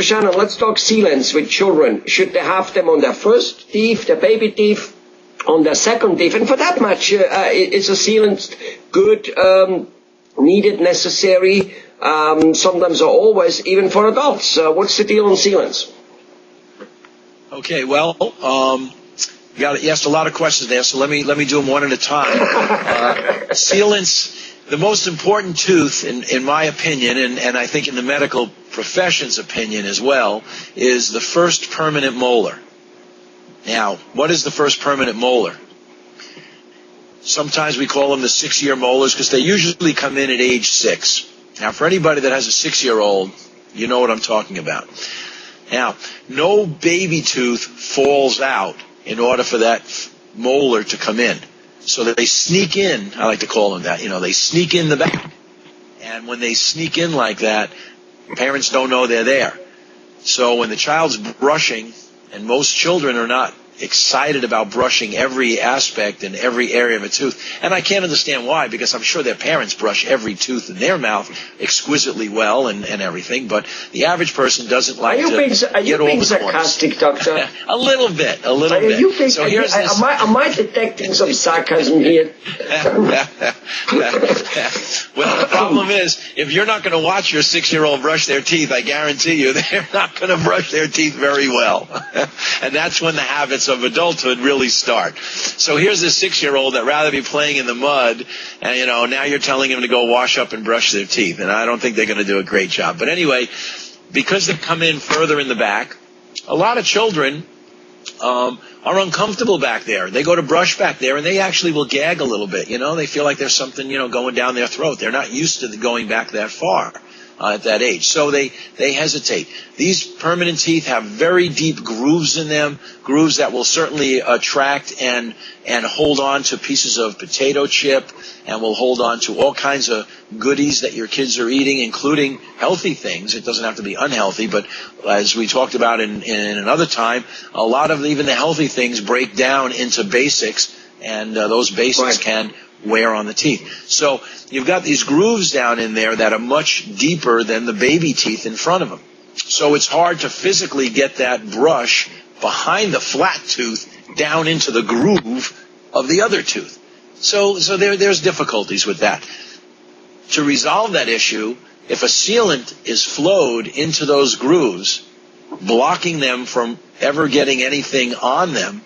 Shannon, let's talk sealants with children. Should they have them on their first teeth, their baby teeth, on their second teeth? And for that much, is a sealant good, needed, necessary, sometimes or always, even for adults? What's the deal on sealants? Okay, well, you asked a lot of questions there, so let me do them one at a time. Sealants, the most important tooth, in my opinion, and I think in the medical profession's opinion as well, is the first permanent molar. Now, what is the first permanent molar? Sometimes we call them the 6-year molars because they usually come in at age 6. Now, for anybody that has a 6-year-old, you know what I'm talking about. Now, no baby tooth falls out in order for that molar to come in. So that they sneak in, I like to call them that, they sneak in the back. And when they sneak in like that, parents don't know they're there. So when the child's brushing, and most children are not excited about brushing every aspect and every area of a tooth. And I can't understand why, because I'm sure their parents brush every tooth in their mouth exquisitely well and everything, but the average person doesn't like to get all the corners. Are you being sarcastic, Doctor? A little bit. So here's this. Am I detecting some sarcasm here? Well, the problem is, if you're not going to watch your 6-year-old brush their teeth, I guarantee you they're not going to brush their teeth very well. And that's when the habits of adulthood really start. So here's this 6-year-old that rather be playing in the mud, and now you're telling him to go wash up and brush their teeth, and I don't think they're going to do a great job. But anyway, because they come in further in the back, a lot of children are uncomfortable back there. They go to brush back there, and they actually will gag a little bit. They feel like there's something going down their throat. They're not used to going back that far. At that age. So they hesitate. These permanent teeth have very deep grooves in them, grooves that will certainly attract and hold on to pieces of potato chip, and will hold on to all kinds of goodies that your kids are eating, including healthy things. It doesn't have to be unhealthy, but as we talked about in another time, a lot of even the healthy things break down into basics, and those basics can wear on the teeth. So you've got these grooves down in there that are much deeper than the baby teeth in front of them. So it's hard to physically get that brush behind the flat tooth down into the groove of the other tooth. So there's difficulties with that. To resolve that issue, if a sealant is flowed into those grooves, blocking them from ever getting anything on them,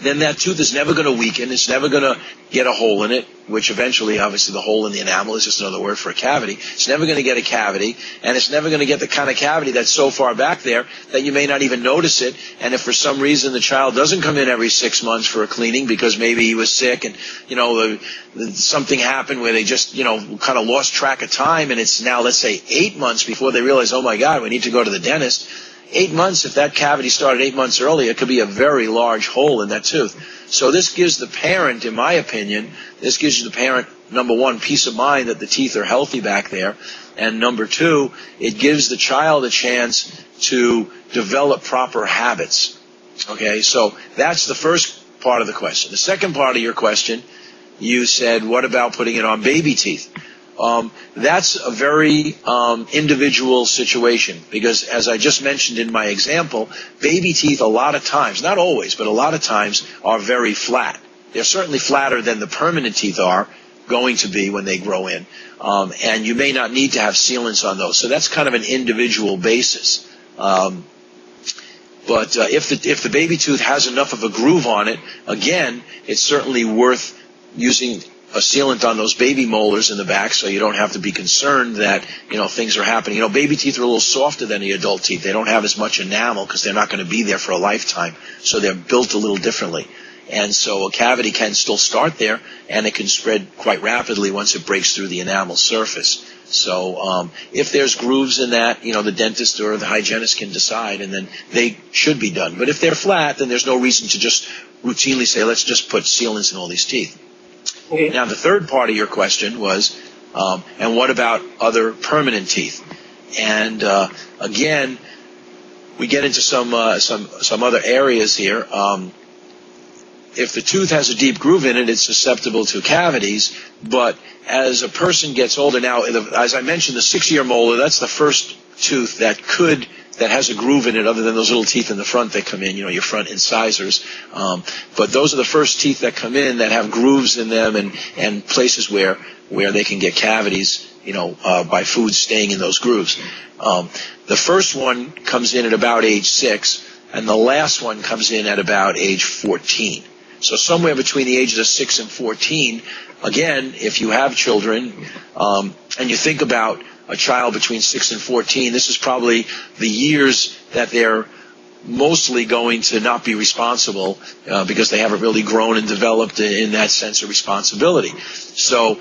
then that tooth is never going to weaken. It's never going to get a hole in it, which eventually, obviously, the hole in the enamel is just another word for a cavity. It's never going to get a cavity, and it's never going to get the kind of cavity that's so far back there that you may not even notice it. And if for some reason the child doesn't come in every 6 months for a cleaning because maybe he was sick and, something happened where they just, kind of lost track of time, and it's now, let's say, 8 months before they realize, oh, my God, we need to go to the dentist. 8 months, if that cavity started 8 months earlier, it could be a very large hole in that tooth. So this gives the parent, in my opinion, number one, peace of mind that the teeth are healthy back there. And number two, it gives the child a chance to develop proper habits. Okay, so that's the first part of the question. The second part of your question, you said, what about putting it on baby teeth? That's a very individual situation, because as I just mentioned in my example, baby teeth a lot of times, not always, but a lot of times are very flat. They're certainly flatter than the permanent teeth are going to be when they grow in, and you may not need to have sealants on those. So that's kind of an individual basis. But if the baby tooth has enough of a groove on it, again, it's certainly worth using a sealant on those baby molars in the back, so you don't have to be concerned that things are happening. Baby teeth are a little softer than the adult teeth. They don't have as much enamel because they're not going to be there for a lifetime, so they're built a little differently. And so a cavity can still start there, and it can spread quite rapidly once it breaks through the enamel surface. So if there's grooves in that, the dentist or the hygienist can decide, and then they should be done. But if they're flat, then there's no reason to just routinely say, let's just put sealants in all these teeth. Okay. Now, the third part of your question was, and what about other permanent teeth? And again, we get into some other areas here. If the tooth has a deep groove in it, it's susceptible to cavities. But as a person gets older, now, as I mentioned, the 6-year molar, that's the first tooth that could that has a groove in it other than those little teeth in the front that come in, your front incisors. But those are the first teeth that come in that have grooves in them and places where they can get cavities, by food staying in those grooves. The first one comes in at about age 6, and the last one comes in at about age 14. So somewhere between the ages of 6 and 14, again, if you have children, and you think about a child between 6 and 14, this is probably the years that they're mostly going to not be responsible because they haven't really grown and developed in that sense of responsibility. So,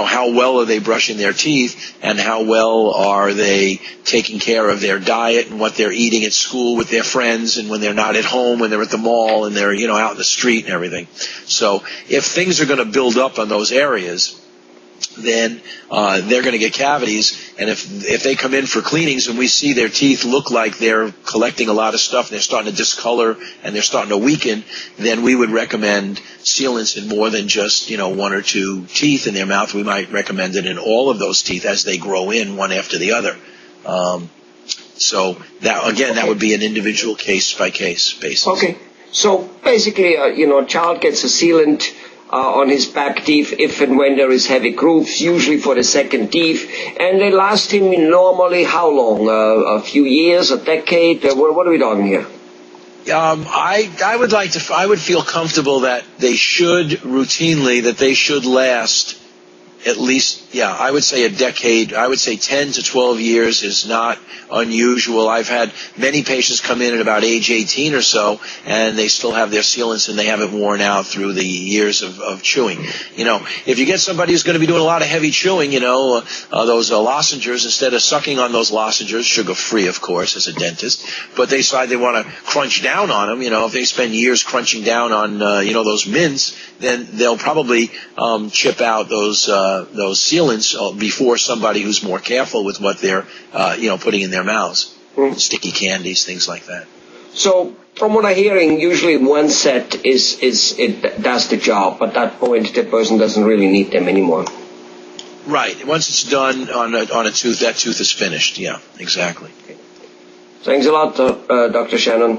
how well are they brushing their teeth, and how well are they taking care of their diet and what they're eating at school with their friends, and when they're not at home, when they're at the mall and they're, out in the street and everything. So if things are going to build up on those areas, then they're going to get cavities. And if they come in for cleanings and we see their teeth look like they're collecting a lot of stuff and they're starting to discolor and they're starting to weaken, then we would recommend sealants in more than just 1 or 2 teeth in their mouth. We might recommend it in all of those teeth as they grow in one after the other. So that would be an individual case by case basis. Okay. So basically, a child gets a sealant on his back teeth if and when there is heavy grooves, usually for the second teeth, and they last him normally how long? A few years, a decade? What are we talking here? I would feel comfortable that they should last at least, I would say a decade. I would say 10 to 12 years is not unusual. I've had many patients come in at about age 18 or so, and they still have their sealants and they haven't worn out through the years of chewing. If you get somebody who's going to be doing a lot of heavy chewing, those lozenges, instead of sucking on those lozenges, sugar-free, of course, as a dentist, but they decide they want to crunch down on them, if they spend years crunching down on, those mints, then they'll probably chip out those sealants before somebody who's more careful with what they're, putting in their mouths. Sticky candies, things like that. So, from what I'm hearing, usually one set it does the job. At that point, the person doesn't really need them anymore. Right. Once it's done on a tooth, that tooth is finished. Yeah, exactly. Okay. Thanks a lot, Dr. Shannon.